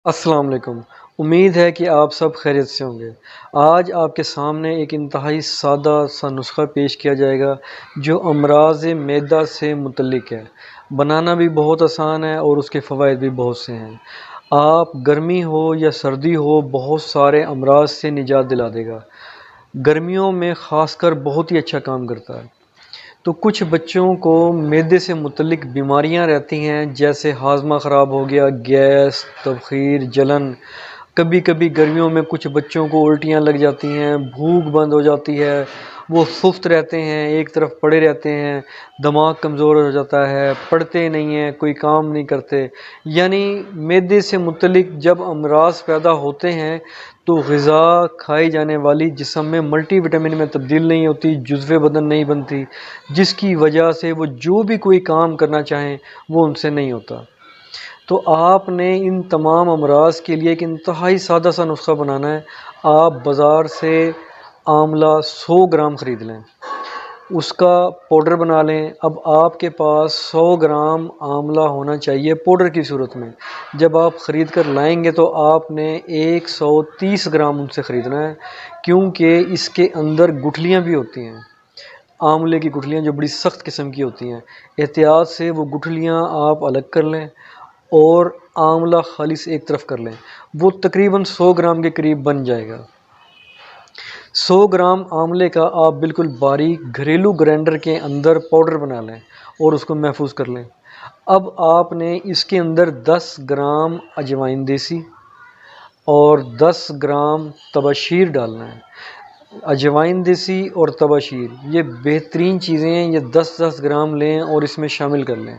السلام علیکم۔ امید ہے کہ آپ سب خیریت سے ہوں گے۔ آج آپ کے سامنے ایک انتہائی سادہ سا نسخہ پیش کیا جائے گا جو امراض معدہ سے متعلق ہے۔ بنانا بھی بہت آسان ہے اور اس کے فوائد بھی بہت سے ہیں۔ آپ گرمی ہو یا سردی ہو بہت سارے امراض سے نجات دلا دے گا۔ گرمیوں میں خاص کر بہت ہی اچھا کام کرتا ہے۔ تو کچھ بچوں کو معدے سے متعلق بیماریاں رہتی ہیں، جیسے ہاضمہ خراب ہو گیا، گیس، تبخیر، جلن۔ کبھی کبھی گرمیوں میں کچھ بچوں کو الٹیاں لگ جاتی ہیں، بھوک بند ہو جاتی ہے، وہ سست رہتے ہیں، ایک طرف پڑے رہتے ہیں، دماغ کمزور ہو جاتا ہے، پڑھتے نہیں ہیں، کوئی کام نہیں کرتے۔ یعنی معدے سے متعلق جب امراض پیدا ہوتے ہیں تو غذا کھائی جانے والی جسم میں ملٹی وٹامن میں تبدیل نہیں ہوتی، جزو بدن نہیں بنتی، جس کی وجہ سے وہ جو بھی کوئی کام کرنا چاہیں وہ ان سے نہیں ہوتا۔ تو آپ نے ان تمام امراض کے لیے ایک انتہائی سادہ سا نسخہ بنانا ہے۔ آپ بازار سے آملہ 100 گرام خرید لیں، اس کا پاؤڈر بنا لیں۔ اب آپ کے پاس 100 گرام آملہ ہونا چاہیے پاؤڈر کی صورت میں۔ جب آپ خرید کر لائیں گے تو آپ نے 130 گرام ان سے خریدنا ہے، کیونکہ اس کے اندر گٹھلیاں بھی ہوتی ہیں، آملے کی گٹھلیاں جو بڑی سخت قسم کی ہوتی ہیں۔ احتیاط سے وہ گٹھلیاں آپ الگ کر لیں اور آملہ خالص ایک طرف کر لیں۔ وہ تقریباً 100 گرام کے قریب بن جائے گا۔ 100 گرام آملے کا آپ بالکل باریک گھریلو گرائنڈر کے اندر پاؤڈر بنا لیں اور اس کو محفوظ کر لیں۔ اب آپ نے اس کے اندر 10 گرام اجوائن دیسی اور 10 گرام تباشیر ڈالنا ہے۔ اجوائن دیسی اور تباشیر یہ بہترین چیزیں ہیں، یہ 10-10 گرام لیں اور اس میں شامل کر لیں۔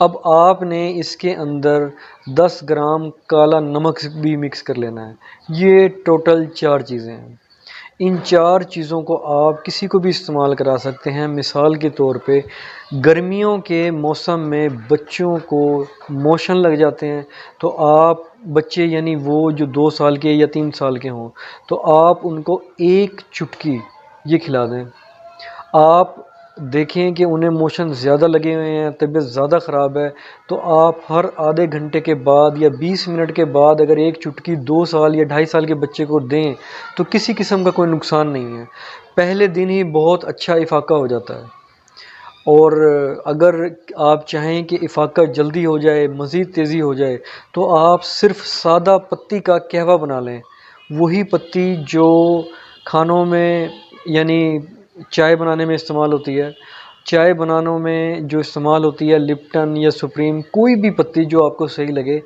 اب آپ نے اس کے اندر 10 گرام کالا نمک بھی مکس کر لینا ہے۔ یہ ٹوٹل 4 چیزیں ہیں۔ ان 4 چیزوں کو آپ کسی کو بھی استعمال کرا سکتے ہیں۔ مثال کے طور پہ گرمیوں کے موسم میں بچوں کو موشن لگ جاتے ہیں، تو آپ بچے یعنی وہ جو 2 سال کے یا 3 سال کے ہوں تو آپ ان کو ایک چٹکی یہ کھلا دیں۔ آپ دیکھیں کہ انہیں موشن زیادہ لگے ہوئے ہیں، طبیعت زیادہ خراب ہے، تو آپ ہر آدھے گھنٹے کے بعد یا 20 منٹ کے بعد اگر ایک چٹکی 2 سال یا 2.5 سال کے بچے کو دیں تو کسی قسم کا کوئی نقصان نہیں ہے۔ پہلے دن ہی بہت اچھا افاقہ ہو جاتا ہے، اور اگر آپ چاہیں کہ افاقہ جلدی ہو جائے، مزید تیزی ہو جائے، تو آپ صرف سادہ پتی کا قہوہ بنا لیں۔ وہی پتی جو کھانوں میں یعنی چائے بنانے میں استعمال ہوتی ہے، چائے بنانوں میں جو استعمال ہوتی ہے، لپٹن یا سپریم، کوئی بھی پتی جو آپ کو صحیح لگے،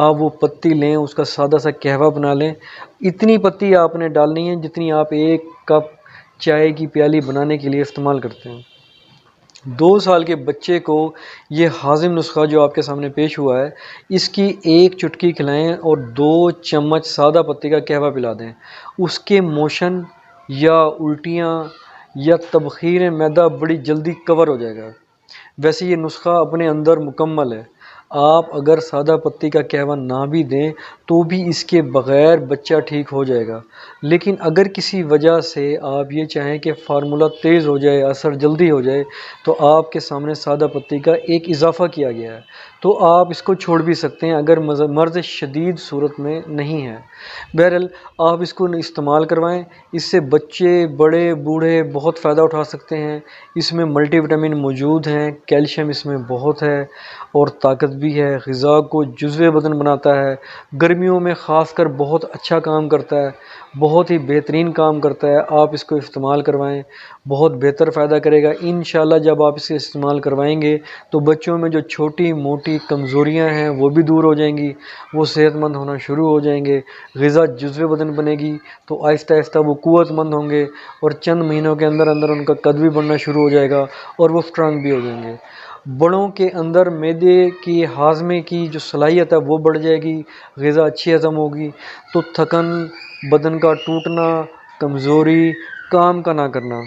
آپ وہ پتی لیں، اس کا سادہ سا قہوہ بنا لیں۔ اتنی پتی آپ نے ڈالنی ہے جتنی آپ ایک کپ چائے کی پیالی بنانے کے لیے استعمال کرتے ہیں۔ 2 سال کے بچے کو یہ ہاضم نسخہ جو آپ کے سامنے پیش ہوا ہے، اس کی ایک چٹکی کھلائیں اور 2 چمچ سادہ پتی کا قہوہ پلا دیں۔ اس کے موشن یا الٹیاں یا تبخیر معدہ بڑی جلدی کور ہو جائے گا۔ ویسے یہ نسخہ اپنے اندر مکمل ہے۔ آپ اگر سادہ پتی کا قہوہ نہ بھی دیں تو بھی اس کے بغیر بچہ ٹھیک ہو جائے گا، لیکن اگر کسی وجہ سے آپ یہ چاہیں کہ فارمولہ تیز ہو جائے، اثر جلدی ہو جائے، تو آپ کے سامنے سادہ پتی کا ایک اضافہ کیا گیا ہے، تو آپ اس کو چھوڑ بھی سکتے ہیں اگر مرض شدید صورت میں نہیں ہے۔ بہرحال آپ اس کو استعمال کروائیں، اس سے بچے بڑے بوڑھے بہت فائدہ اٹھا سکتے ہیں۔ اس میں ملٹی وٹامن موجود ہیں، کیلشیم اس میں بہت ہے اور طاقت بھی ہے، غذا کو جزو بدن بناتا ہے، گرمیوں میں خاص کر بہت اچھا کام کرتا ہے، بہت ہی بہترین کام کرتا ہے۔ آپ اس کو استعمال کروائیں، بہت بہتر فائدہ کرے گا انشاءاللہ۔ جب آپ اسے استعمال کروائیں گے تو بچوں میں جو چھوٹی موٹی کمزوریاں ہیں وہ بھی دور ہو جائیں گی، وہ صحت مند ہونا شروع ہو جائیں گے، غذا جزو بدن بنے گی تو آہستہ آہستہ وہ قوت مند ہوں گے اور چند مہینوں کے اندر اندر ان کا قد بھی بڑھنا شروع ہو جائے گا اور وہ اسٹرانگ بھی ہو جائیں گے۔ بڑوں کے اندر معدے کی ہاضمے کی جو صلاحیت ہے وہ بڑھ جائے گی، غذا اچھی ہضم ہوگی، تو تھکن، بدن کا ٹوٹنا، کمزوری، کام کا نہ کرنا،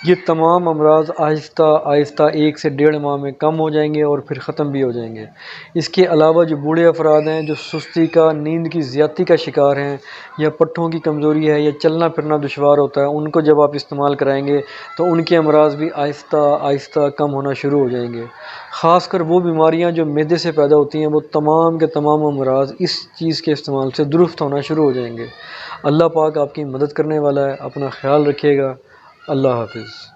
یہ تمام امراض آہستہ آہستہ 1 سے 1.5 ماہ میں کم ہو جائیں گے اور پھر ختم بھی ہو جائیں گے۔ اس کے علاوہ جو بوڑھے افراد ہیں، جو سستی کا، نیند کی زیادتی کا شکار ہیں، یا پٹھوں کی کمزوری ہے، یا چلنا پھرنا دشوار ہوتا ہے، ان کو جب آپ استعمال کرائیں گے تو ان کے امراض بھی آہستہ آہستہ کم ہونا شروع ہو جائیں گے۔ خاص کر وہ بیماریاں جو معدے سے پیدا ہوتی ہیں، وہ تمام کے تمام امراض اس چیز کے استعمال سے درست ہونا شروع ہو جائیں گے۔ اللہ پاک آپ کی مدد کرنے والا ہے، اپنا خیال رکھیے گا۔ اللہ حافظ۔